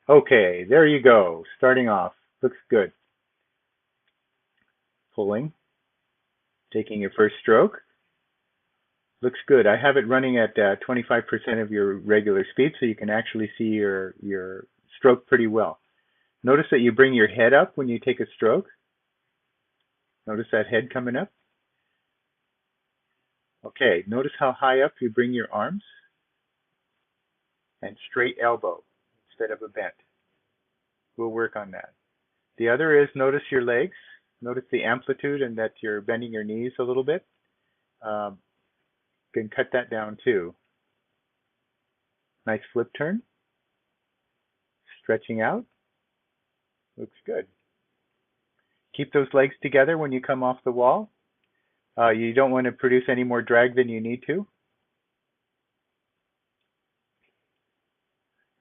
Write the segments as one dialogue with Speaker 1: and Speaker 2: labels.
Speaker 1: Okay, there you go. Starting off. Looks good. Pulling, taking your first stroke. Looks good. I have it running at 25% of your regular speed so you can actually see your stroke pretty well. Notice that you bring your head up when you take a stroke. Notice that head coming up. Okay, notice how high up you bring your arms and straight elbow instead of a bent. We'll work on that. The other is notice your legs. Notice the amplitude and that you're bending your knees a little bit. Um, you can cut that down too. Nice flip turn. Stretching out. Looks good. Keep those legs together when you come off the wall. You don't want to produce any more drag than you need to.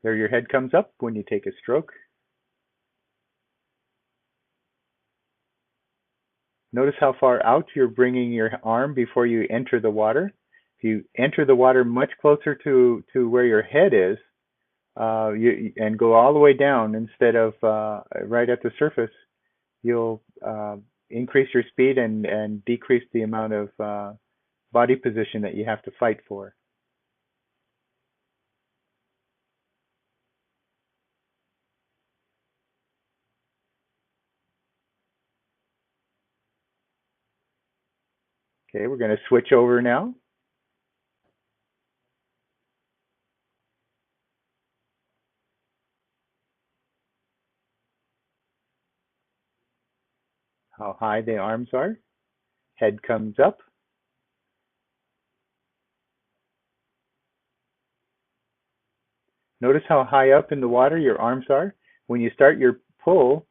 Speaker 1: There your head comes up when you take a stroke. Notice how far out you're bringing your arm before you enter the water. If you enter the water much closer to where your head is, and go all the way down instead of right at the surface, you'll increase your speed and decrease the amount of body position that you have to fight for. Okay, we're going to switch over now. How high the arms are. Head comes up. Notice how high up in the water your arms are. When you start your pull,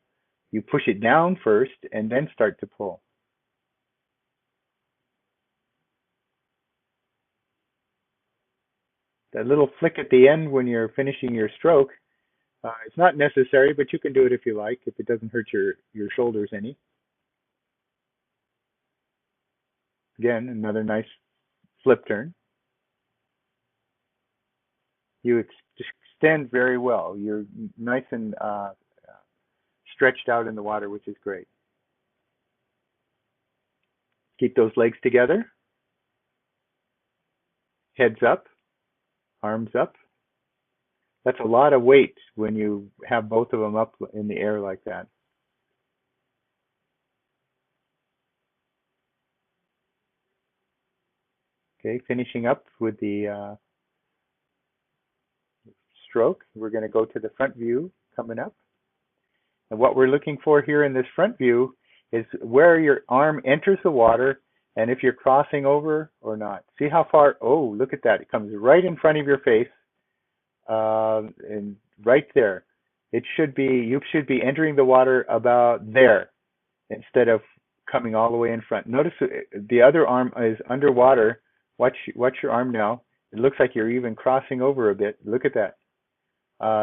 Speaker 1: you push it down first and then start to pull. That little flick at the end when you're finishing your stroke, it's not necessary, but you can do it if you like, if it doesn't hurt your shoulders any. Again, another nice flip turn. You extend very well. You're nice and stretched out in the water, which is great. Keep those legs together. Heads up, arms up. That's a lot of weight when you have both of them up in the air like that. Okay, finishing up with the stroke. We're going to go to the front view coming up. And what we're looking for here in this front view is where your arm enters the water and if you're crossing over or not. See how far, oh, look at that. It comes right in front of your face and right there. You should be entering the water about there instead of coming all the way in front. Notice the other arm is underwater. Watch your arm now. It looks like you're even crossing over a bit. Look at that.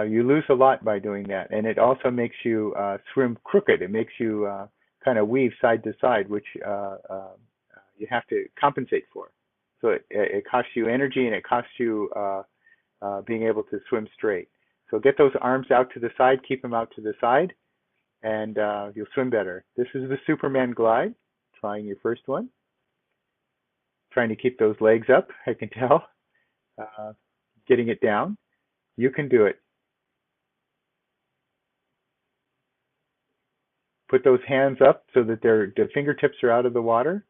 Speaker 1: You lose a lot by doing that, and it also makes you swim crooked. It makes you kind of weave side to side, which you have to compensate for. So it costs you energy and it costs you being able to swim straight. So get those arms out to the side, keep them out to the side, and you'll swim better. This is the Superman glide. Trying your first one. Trying to keep those legs up, I can tell. Getting it down. You can do it. Put those hands up so that the fingertips are out of the water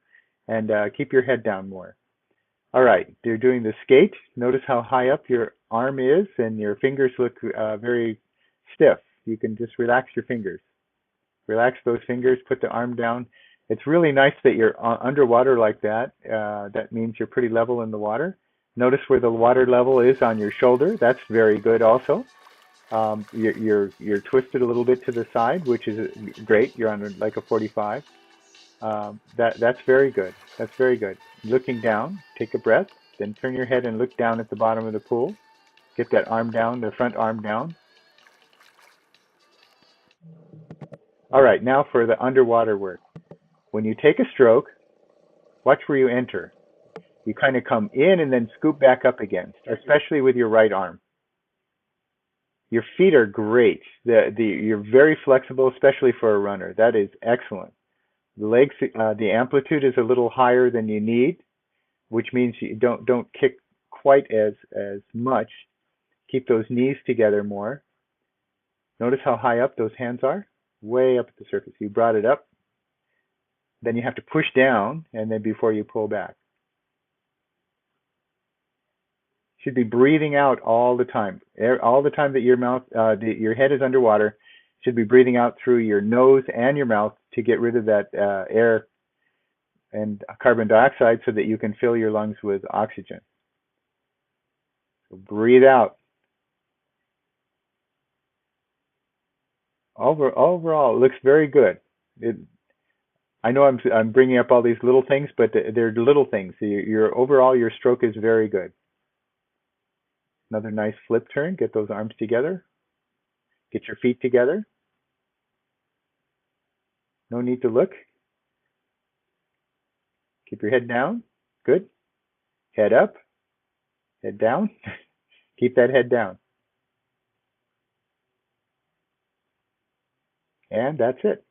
Speaker 1: and keep your head down more. All right, you're doing the skate. Notice how high up your arm is and your fingers look very stiff. You can just relax your fingers. Relax those fingers, put the arm down. It's really nice that you're underwater like that. That means you're pretty level in the water. Notice where the water level is on your shoulder. That's very good also. You're twisted a little bit to the side, which is great. You're on like a 45. That's very good. That's very good. Looking down, take a breath, then turn your head and look down at the bottom of the pool. Get that arm down, the front arm down. All right, now for the underwater work. When you take a stroke, watch where you enter. You kind of come in and then scoop back up again, especially with your right arm. Your feet are great. You're very flexible, especially for a runner. That is excellent. The legs, the amplitude is a little higher than you need, which means you don't kick quite as much. Keep those knees together more. Notice how high up those hands are? Way up at the surface. You brought it up, then you have to push down, and then before you pull back. Should be breathing out all the time. All the time that your head is underwater, should be breathing out through your nose and your mouth to get rid of that air and carbon dioxide so that you can fill your lungs with oxygen. So breathe out. Overall, it looks very good. I know I'm bringing up all these little things, but they're little things. Overall, your stroke is very good. Another nice flip turn. Get those arms together. Get your feet together. No need to look. Keep your head down. Good. Head up. Head down. Keep that head down. And that's it.